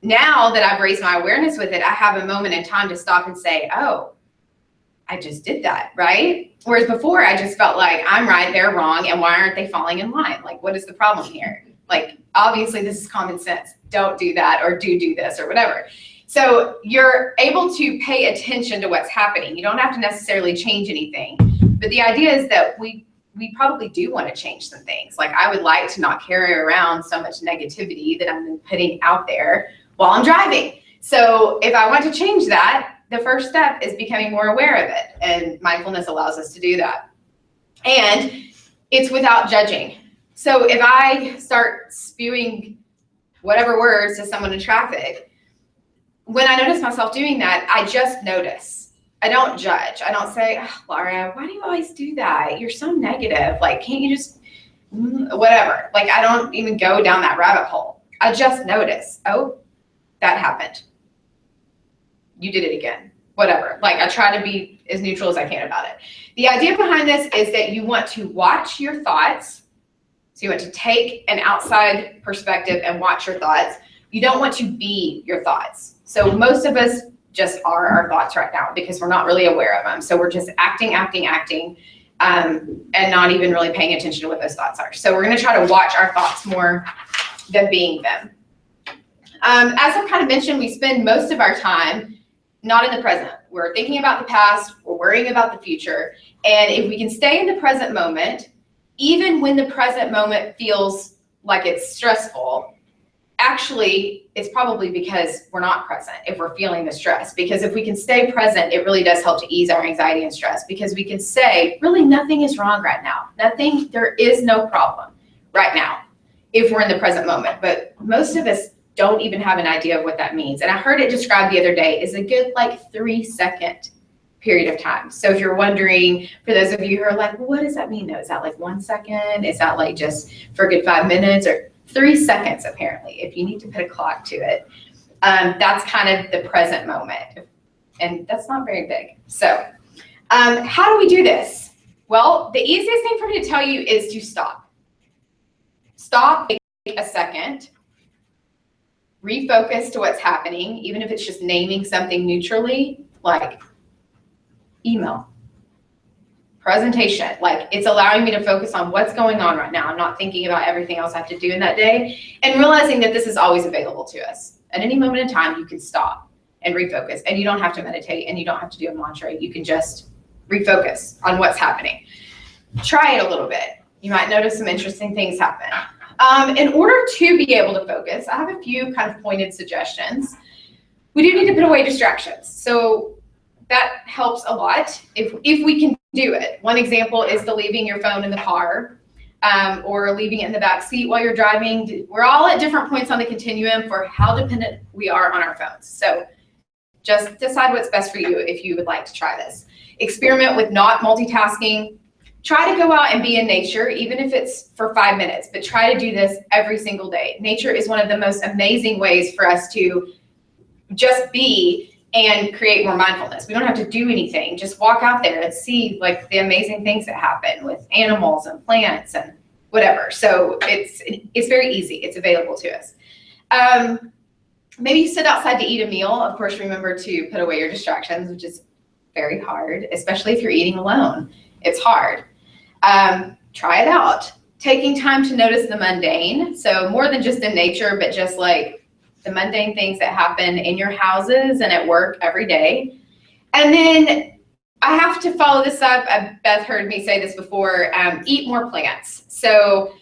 [SPEAKER 1] now that I've raised my awareness with it, I have a moment in time to stop and say, oh, I just did that, right? Whereas before I just felt like I'm right, they're wrong, and why aren't they falling in line? Like, what is the problem here? Like, obviously this is common sense. Don't do that, or do this, or whatever. So you're able to pay attention to what's happening. You don't have to necessarily change anything, but the idea is that we probably do want to change some things. Like, I would like to not carry around so much negativity that I'm putting out there while I'm driving. So if I want to change that, the first step is becoming more aware of it, and mindfulness allows us to do that. And it's without judging. So if I start spewing whatever words to someone in traffic, when I notice myself doing that, I just notice. I don't judge. I don't say, oh, Laura, why do you always do that? You're so negative. Like, can't you just, whatever. Like, I don't even go down that rabbit hole. I just notice, oh, that happened. You did it again, whatever. Like, I try to be as neutral as I can about it. The idea behind this is that you want to watch your thoughts. So you want to take an outside perspective and watch your thoughts. You don't want to be your thoughts. So most of us just are our thoughts right now because we're not really aware of them. So we're just acting, and not even really paying attention to what those thoughts are. So we're gonna try to watch our thoughts more than being them. As I kind of mentioned, we spend most of our time not in the present. We're thinking about the past, we're worrying about the future. And if we can stay in the present moment, even when the present moment feels like it's stressful, actually, it's probably because we're not present if we're feeling the stress. Because if we can stay present, it really does help to ease our anxiety and stress, because we can say, really, nothing is wrong right now. There is no problem right now. if we're in the present moment. But most of us don't even have an idea of what that means. And I heard it described the other day as a good like 3-second period of time. So if you're wondering, for those of you who are like, well, what does that mean though? Is that like 1 second? Is that like just for a good 5 minutes? Or 3 seconds apparently, if you need to put a clock to it. That's kind of the present moment. And that's not very big. So how do we do this? Well, the easiest thing for me to tell you is to stop. Stop, take a second, refocus to what's happening, even if it's just naming something neutrally, like email, presentation. Like, it's allowing me to focus on what's going on right now. I'm not thinking about everything else I have to do in that day, and realizing that this is always available to us. At any moment in time, you can stop and refocus, and you don't have to meditate, and you don't have to do a mantra. You can just refocus on what's happening. Try it a little bit. You might notice some interesting things happen. In order to be able to focus, I have a few kind of pointed suggestions. We do need to put away distractions. So that helps a lot if we can do it. One example is the leaving your phone in the car or leaving it in the back seat while you're driving. We're all at different points on the continuum for how dependent we are on our phones. So just decide what's best for you if you would like to try this. Experiment with not multitasking. Try to go out and be in nature, even if it's for 5 minutes, but try to do this every single day. Nature is one of the most amazing ways for us to just be and create more mindfulness. We don't have to do anything. Just walk out there and see like the amazing things that happen with animals and plants and whatever. So it's very easy. It's available to us. Maybe you sit outside to eat a meal. Of course, remember to put away your distractions, which is very hard, especially if you're eating alone. It's hard. Try it out. Taking time to notice the mundane. So more than just in nature, but just like the mundane things that happen in your houses and at work every day. And then I have to follow this up. Beth heard me say this before, eat more plants. So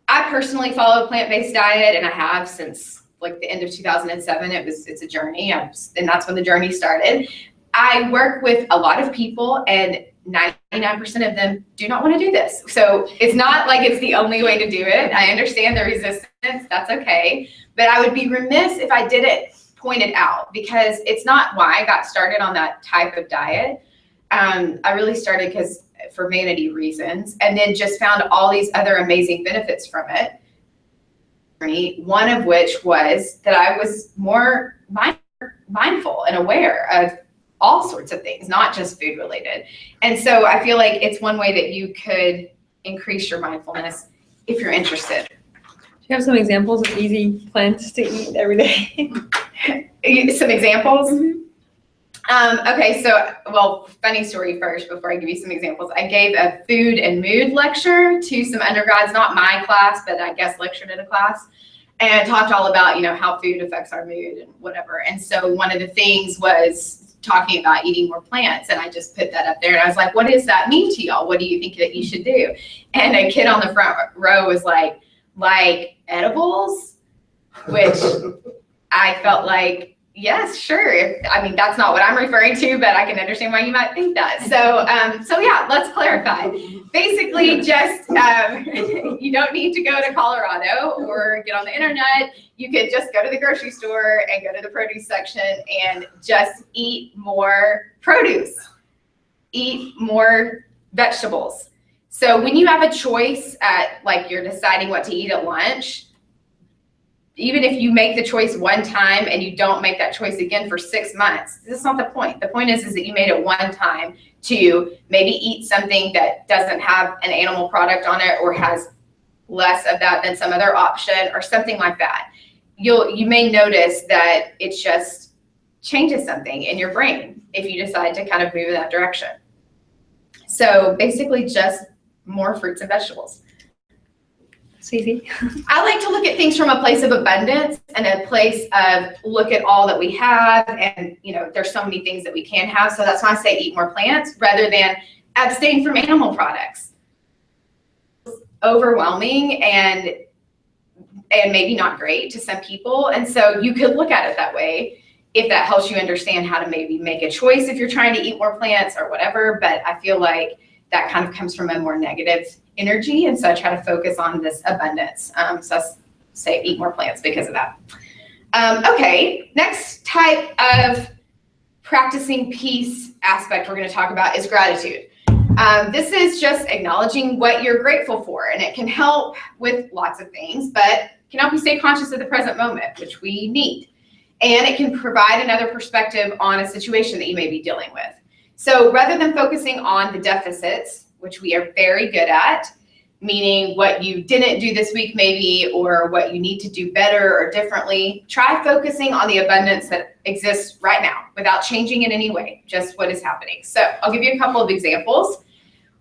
[SPEAKER 1] I personally follow a plant-based diet, and I have since like the end of 2007. It's a journey, and that's when the journey started. I work with a lot of people, and 99% of them do not want to do this. So it's not like it's the only way to do it. I understand the resistance. That's okay. But I would be remiss if I didn't point it out, because it's not why I got started on that type of diet. I really started for vanity reasons, and then just found all these other amazing benefits from it. One of which was that I was more mindful and aware of all sorts of things, not just food related. And so I feel like it's one way that you could increase your mindfulness if you're interested.
[SPEAKER 4] Do you have some examples of easy plants to eat every day?
[SPEAKER 1] Some examples?
[SPEAKER 4] Mm-hmm.
[SPEAKER 1] Okay, so, well, funny story first before I give you some examples. I gave a food and mood lecture to some undergrads, not my class, but I guess lectured in a class, and talked all about, how food affects our mood and whatever. And so one of the things was talking about eating more plants, and I just put that up there, and I was like, what does that mean to y'all? What do you think that you should do? And a kid on the front row was like edibles, which I felt like, yes, sure. I mean, that's not what I'm referring to, but I can understand why you might think that. So yeah, let's clarify. Basically, just you don't need to go to Colorado or get on the internet. You could just go to the grocery store and go to the produce section and just eat more produce, eat more vegetables. So when you have a choice at, like, you're deciding what to eat at lunch, even if you make the choice one time and you don't make that choice again for 6 months, that's not the point. The point is that you made it one time to maybe eat something that doesn't have an animal product on it or has less of that than some other option or something like that. You may notice that it just changes something in your brain if you decide to kind of move in that direction. So basically just more fruits and vegetables.
[SPEAKER 4] It's easy.
[SPEAKER 1] I like to look at things from a place of abundance and a place of look at all that we have, and there's so many things that we can have. So that's why I say eat more plants rather than abstain from animal products. Overwhelming and maybe not great to some people, and so you could look at it that way if that helps you understand how to maybe make a choice if you're trying to eat more plants or whatever. But I feel like that kind of comes from a more negative energy. And so I try to focus on this abundance. So I say eat more plants because of that. Okay, next type of practicing peace aspect we're going to talk about is gratitude. This is just acknowledging what you're grateful for, and it can help with lots of things, but can help you stay conscious of the present moment, which we need. And it can provide another perspective on a situation that you may be dealing with. So rather than focusing on the deficits, which we are very good at, meaning what you didn't do this week maybe, or what you need to do better or differently, try focusing on the abundance that exists right now without changing in any way, just what is happening. So I'll give you a couple of examples.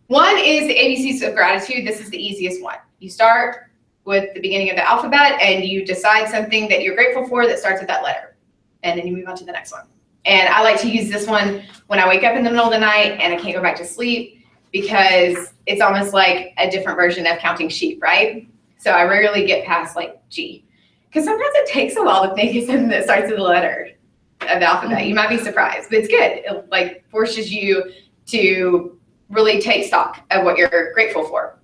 [SPEAKER 1] One is the ABCs of gratitude. This is the easiest one. You start with the beginning of the alphabet and you decide something that you're grateful for that starts with that letter. And then you move on to the next one. And I like to use this one when I wake up in the middle of the night and I can't go back to sleep, because it's almost like a different version of counting sheep, right? So I rarely get past like G, because sometimes it takes a while to think of something that starts with a letter of the alphabet. You might be surprised, but it's good. It like forces you to really take stock of what you're grateful for.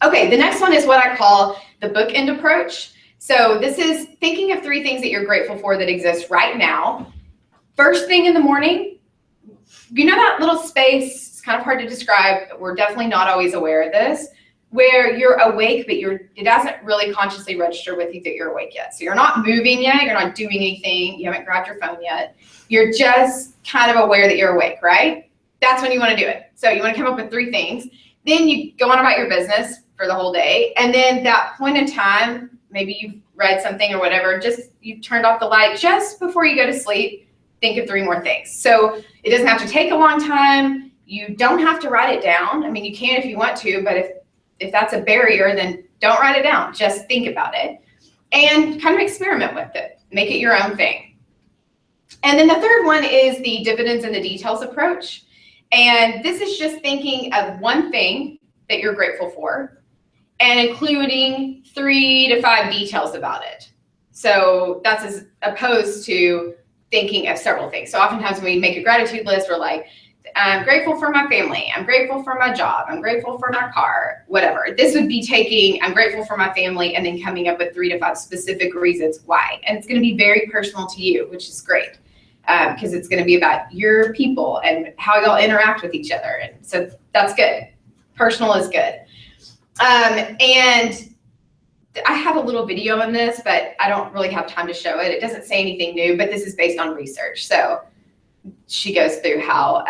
[SPEAKER 1] Okay, the next one is what I call the bookend approach. So this is thinking of 3 things that you're grateful for that exist right now. First thing in the morning, you know that little space, it's kind of hard to describe, we're definitely not always aware of this, where you're awake, but it doesn't really consciously register with you that you're awake yet. So you're not moving yet, you're not doing anything, you haven't grabbed your phone yet. You're just kind of aware that you're awake, right? That's when you want to do it. So you want to come up with 3 things. Then you go on about your business for the whole day. And then that point in time, maybe you've read something or whatever, just you turned off the light just before you go to sleep, think of 3 more things. So it doesn't have to take a long time. You don't have to write it down. I mean, you can if you want to, but if that's a barrier, then don't write it down. Just think about it and kind of experiment with it. Make it your own thing. And then the third one is the dividends and the details approach. And this is just thinking of one thing that you're grateful for and including 3 to 5 details about it. So that's as opposed to thinking of several things. So oftentimes when we make a gratitude list, we're like, I'm grateful for my family, I'm grateful for my job, I'm grateful for my car, whatever. This would be taking, I'm grateful for my family, and then coming up with 3 to 5 specific reasons why. And it's going to be very personal to you, which is great, because it's going to be about your people and how y'all interact with each other. And so that's good. Personal is good. And I have a little video on this, but I don't really have time to show it. It doesn't say anything new, but this is based on research. So she goes through how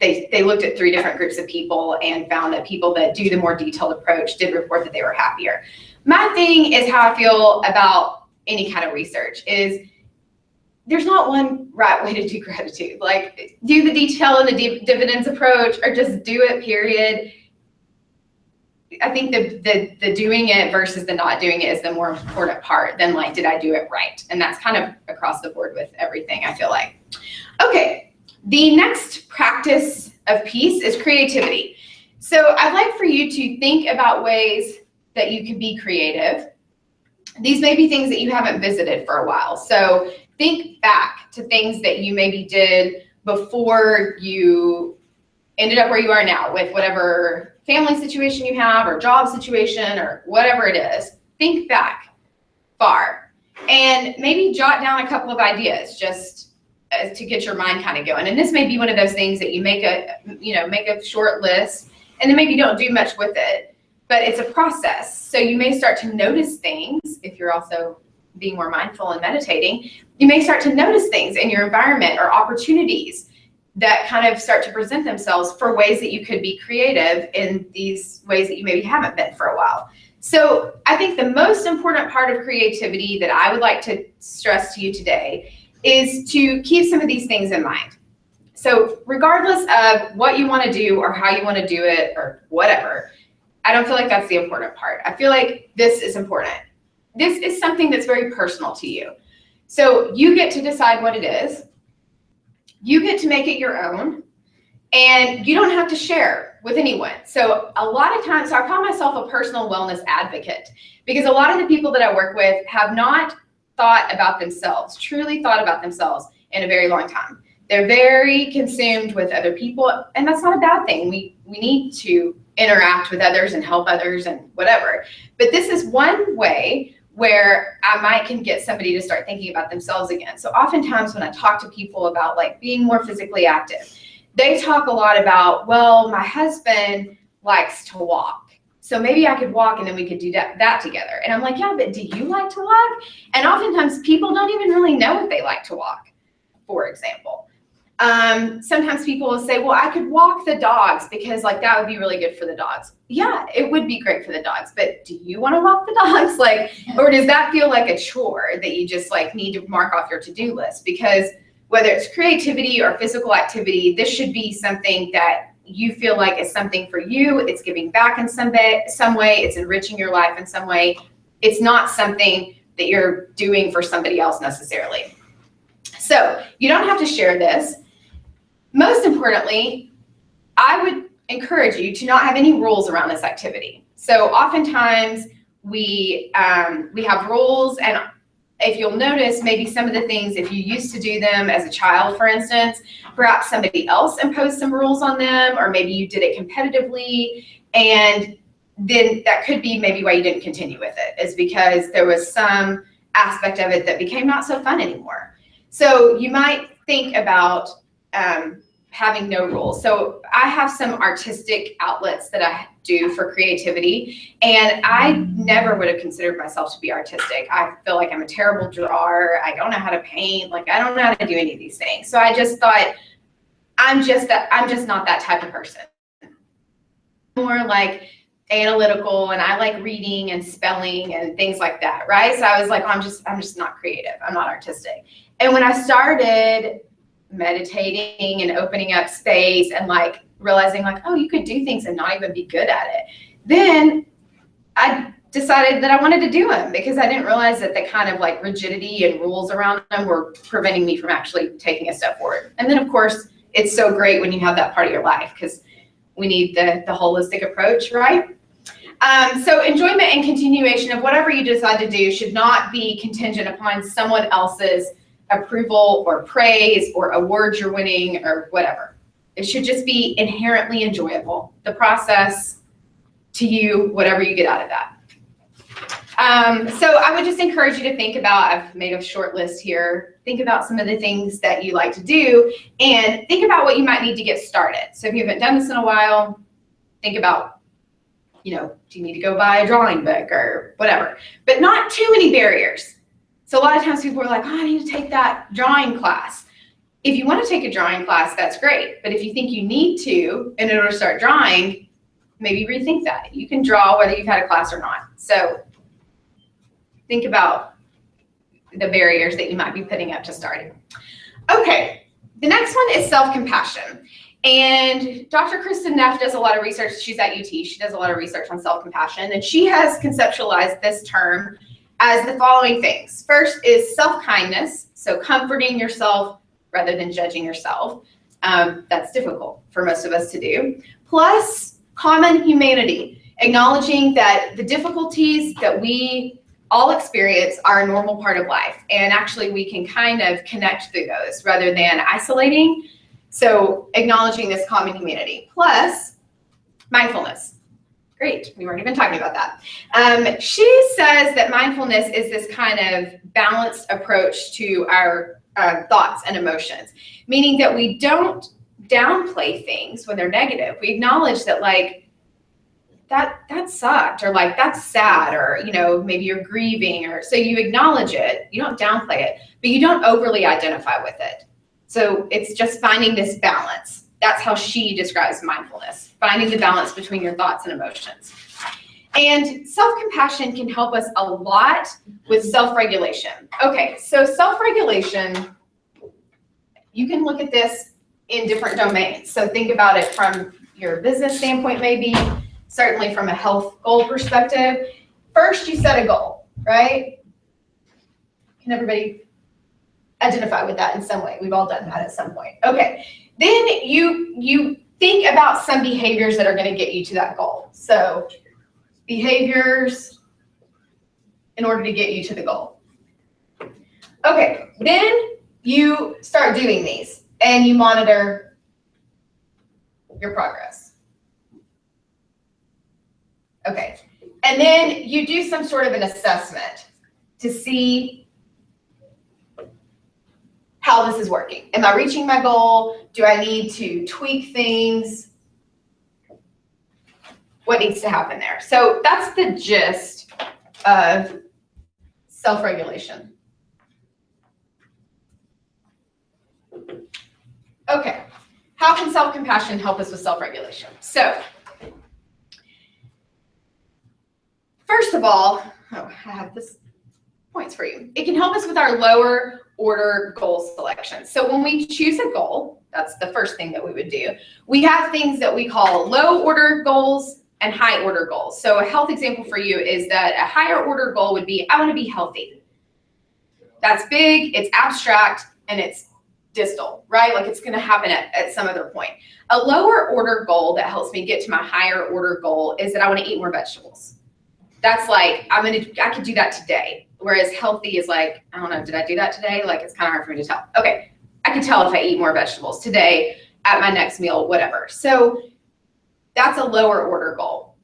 [SPEAKER 1] they looked at 3 different groups of people and found that people that do the more detailed approach did report that they were happier. My thing is how I feel about any kind of research is there's not one right way to do gratitude. Like, do the detail and the dividends approach, or just do it, period. I think the doing it versus the not doing it is the more important part than like, did I do it right? And that's kind of across the board with everything, I feel like. Okay, the next practice of peace is creativity. So I'd like for you to think about ways that you could be creative. These may be things that you haven't visited for a while. So think back to things that you maybe did before you ended up where you are now with whatever family situation you have or job situation or whatever it is. Think back far and maybe jot down a couple of ideas just to get your mind kind of going. And this may be one of those things that you make a short list and then maybe don't do much with it, but it's a process. So you may start to notice things if you're also being more mindful and meditating. You may start to notice things in your environment or opportunities that kind of start to present themselves for ways that you could be creative in these ways that you maybe haven't been for a while. So I think the most important part of creativity that I would like to stress to you today is to keep some of these things in mind. So regardless of what you want to do or how you want to do it or whatever, I don't feel like that's the important part. I feel like this is important. This is something that's very personal to you. So you get to decide what it is. You get to make it your own, and you don't have to share with anyone. So a lot of times, so I call myself a personal wellness advocate, because a lot of the people that I work with have not thought about themselves, truly thought about themselves in a very long time. They're very consumed with other people, and that's not a bad thing. We need to interact with others and help others and whatever. But this is one way where I might can get somebody to start thinking about themselves again. So oftentimes when I talk to people about like being more physically active, they talk a lot about, well, my husband likes to walk, so maybe I could walk and then we could do that together. And I'm like, yeah, but do you like to walk? And oftentimes people don't even really know if they like to walk, for example. Sometimes people will say, well, I could walk the dogs because like that would be really good for the dogs. Yeah, it would be great for the dogs, but do you want to walk the dogs? Like, or does that feel like a chore that you just like need to mark off your to-do list? Because whether it's creativity or physical activity, this should be something that you feel like is something for you. It's giving back in some way, it's enriching your life in some way. It's not something that you're doing for somebody else necessarily. So you don't have to share this. Most importantly, I would encourage you to not have any rules around this activity. So oftentimes we have rules, and if you'll notice, maybe some of the things, if you used to do them as a child, for instance, perhaps somebody else imposed some rules on them, or maybe you did it competitively, and then that could be maybe why you didn't continue with it, is because there was some aspect of it that became not so fun anymore. So you might think about having no rules. So I have some artistic outlets that I do for creativity, and I never would have considered myself to be artistic. I feel like I'm a terrible drawer. I don't know how to paint. Like, I don't know how to do any of these things. So I just thought, I'm just not that type of person. More like analytical, and I like reading and spelling and things like that, right? So I was like, I'm just not creative. I'm not artistic. And when I started meditating and opening up space and like realizing like, oh, you could do things and not even be good at it, then I decided that I wanted to do them, because I didn't realize that the kind of like rigidity and rules around them were preventing me from actually taking a step forward. And then of course, it's so great when you have that part of your life, because we need the holistic approach, right? So enjoyment and continuation of whatever you decide to do should not be contingent upon someone else's approval or praise or awards you're winning or whatever. It should just be inherently enjoyable, the process to you, whatever you get out of that. So I would just encourage you to think about, I've made a short list here, think about some of the things that you like to do, and think about what you might need to get started. So if you haven't done this in a while, think about, do you need to go buy a drawing book or whatever, but not too many barriers. So a lot of times people are like, oh, I need to take that drawing class. If you want to take a drawing class, that's great. But if you think you need to in order to start drawing, maybe rethink that. You can draw whether you've had a class or not. So think about the barriers that you might be putting up to starting. Okay, the next one is self-compassion. And Dr. Kristen Neff does a lot of research. She's at UT. She does a lot of research on self-compassion. And she has conceptualized this term as the following things. First is self-kindness, so comforting yourself rather than judging yourself. That's difficult for most of us to do. Plus, common humanity, acknowledging that the difficulties that we all experience are a normal part of life. And actually, we can kind of connect through those rather than isolating. So acknowledging this common humanity. Plus, mindfulness. Great, we weren't even talking about that. She says that mindfulness is this kind of balanced approach to our thoughts and emotions, meaning that we don't downplay things when they're negative. We acknowledge that like, that sucked, or like, that's sad, or, maybe you're grieving, or so you acknowledge it, you don't downplay it, but you don't overly identify with it. So it's just finding this balance. That's how she describes mindfulness, finding the balance between your thoughts and emotions. And self-compassion can help us a lot with self-regulation. Okay, so self-regulation, you can look at this in different domains. So think about it from your business standpoint, maybe, certainly from a health goal perspective. First, you set a goal, right? Can everybody identify with that in some way? We've all done that at some point. Okay. Then you think about some behaviors that are going to get you to that goal. So behaviors in order to get you to the goal. Okay, then you start doing these and you monitor your progress. Okay. And then you do some sort of an assessment to see how this is working. Am I reaching my goal? Do I need to tweak things? What needs to happen there? So that's the gist of self-regulation. Okay. How can self-compassion help us with self-regulation? So first of all, I have this points for you. It can help us with our lower order goal selection. So when we choose a goal, that's the first thing that we would do. We have things that we call low order goals and high order goals. So a health example for you is that a higher order goal would be, I want to be healthy. That's big, it's abstract, and it's distal, right? Like it's going to happen at some other point. A lower order goal that helps me get to my higher order goal is that I want to eat more vegetables. That's like, I could do that today. Whereas healthy is like, I don't know, did I do that today? Like, it's kind of hard for me to tell. Okay, I can tell if I eat more vegetables today, at my next meal, whatever. So that's a lower order goal.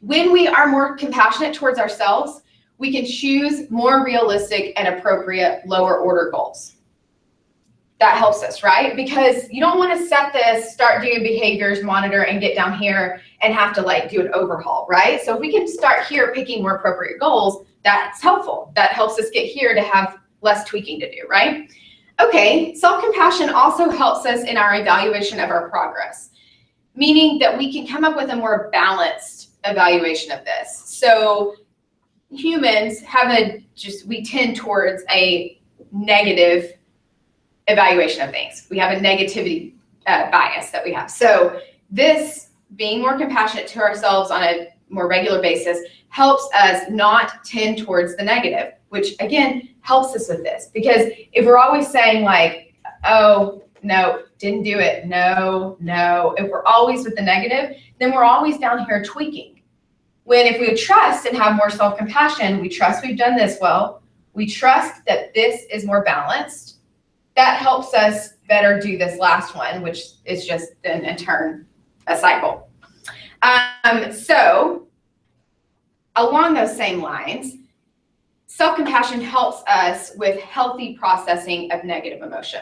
[SPEAKER 1] When we are more compassionate towards ourselves, we can choose more realistic and appropriate lower order goals. That helps us, right? Because you don't want to set this, start doing behaviors, monitor, and get down here and have to like do an overhaul, right? So if we can start here picking more appropriate goals, that's helpful. That helps us get here to have less tweaking to do, right? Okay, self-compassion also helps us in our evaluation of our progress, meaning that we can come up with a more balanced evaluation of this. So humans have we tend towards a negative evaluation of things. We have a negativity bias that we have. So this being more compassionate to ourselves on a more regular basis helps us not tend towards the negative, which again helps us with this. Because if we're always saying like, oh, no, didn't do it, no, if we're always with the negative, then we're always down here tweaking. When if we trust and have more self-compassion, we trust we've done this well, we trust that this is more balanced, that helps us better do this last one, which is just then in turn a cycle. So along those same lines, self-compassion helps us with healthy processing of negative emotion.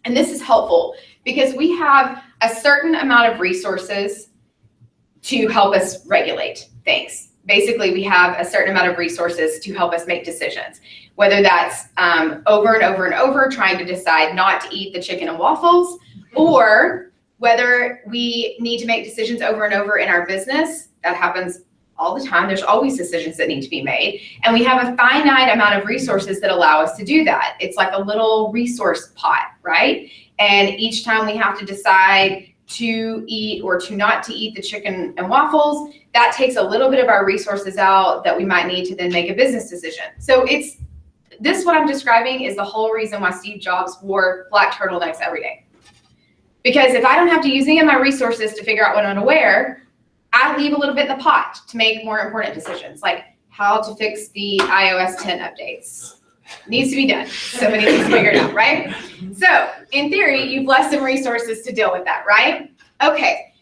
[SPEAKER 1] And this is helpful because we have a certain amount of resources to help us regulate things. Basically, we have a certain amount of resources to help us make decisions, whether that's over and over and over trying to decide not to eat the chicken and waffles, or whether we need to make decisions over and over in our business. That happens all the time. There's always decisions that need to be made. And we have a finite amount of resources that allow us to do that. It's like a little resource pot, right? And each time we have to decide to eat or to not to eat the chicken and waffles, that takes a little bit of our resources out that we might need to then make a business decision. So what I'm describing is the whole reason why Steve Jobs wore black turtlenecks every day. Because if I don't have to use any of my resources to figure out what I'm going to wear, I leave a little bit in the pot to make more important decisions, like how to fix the iOS 10 updates. Needs to be done. Somebody needs to figure it out, right? So in theory, you've less than resources to deal with that, right? Okay,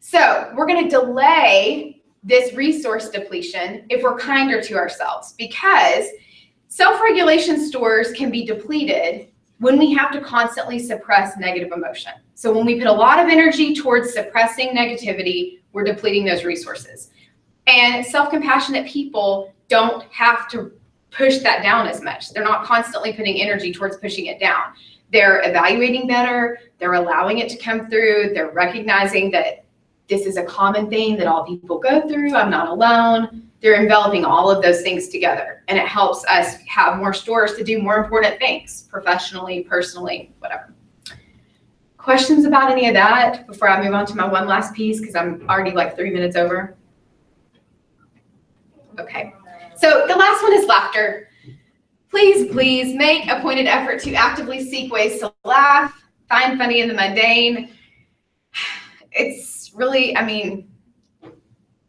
[SPEAKER 1] so we're going to delay this resource depletion if we're kinder to ourselves, because self-regulation stores can be depleted when we have to constantly suppress negative emotion. So when we put a lot of energy towards suppressing negativity, we're depleting those resources. And self-compassionate people don't have to push that down as much. They're not constantly putting energy towards pushing it down. They're evaluating better. They're allowing it to come through. They're recognizing that this is a common thing that all people go through. I'm not alone. They're enveloping all of those things together. And it helps us have more stores to do more important things, professionally, personally, whatever. Questions about any of that before I move on to my one last piece, because I'm already like 3 minutes over? Okay. So the last one is laughter. Please make a pointed effort to actively seek ways to laugh, find funny in the mundane. It's really,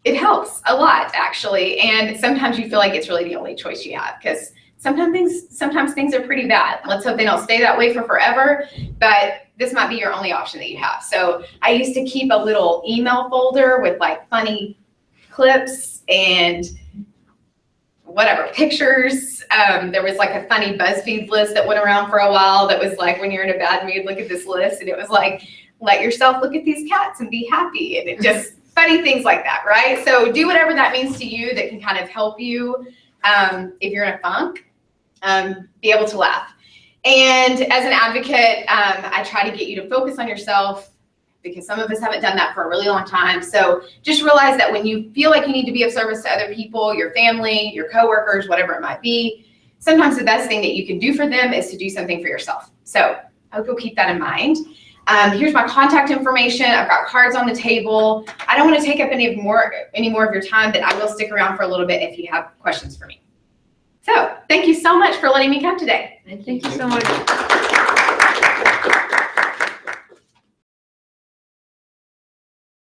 [SPEAKER 1] it helps a lot, actually. And sometimes you feel like it's really the only choice you have, because sometimes things are pretty bad. Let's hope they don't stay that way for forever, but this might be your only option that you have. So I used to keep a little email folder with like funny clips and whatever, pictures. There was like a funny BuzzFeed list that went around for a while that was like, when you're in a bad mood, look at this list. And it was like, let yourself look at these cats and be happy. And it just funny things like that, right? So do whatever that means to you that can kind of help you if you're in a funk, be able to laugh. And as an advocate, I try to get you to focus on yourself, because some of us haven't done that for a really long time. So just realize that when you feel like you need to be of service to other people, your family, your coworkers, whatever it might be, sometimes the best thing that you can do for them is to do something for yourself. So I hope you'll keep that in mind. Here's my contact information. I've got cards on the table. I don't want to take up any more of your time, but I will stick around for a little bit if you have questions for me. So thank you so much for letting me come today.
[SPEAKER 4] Thank you so much.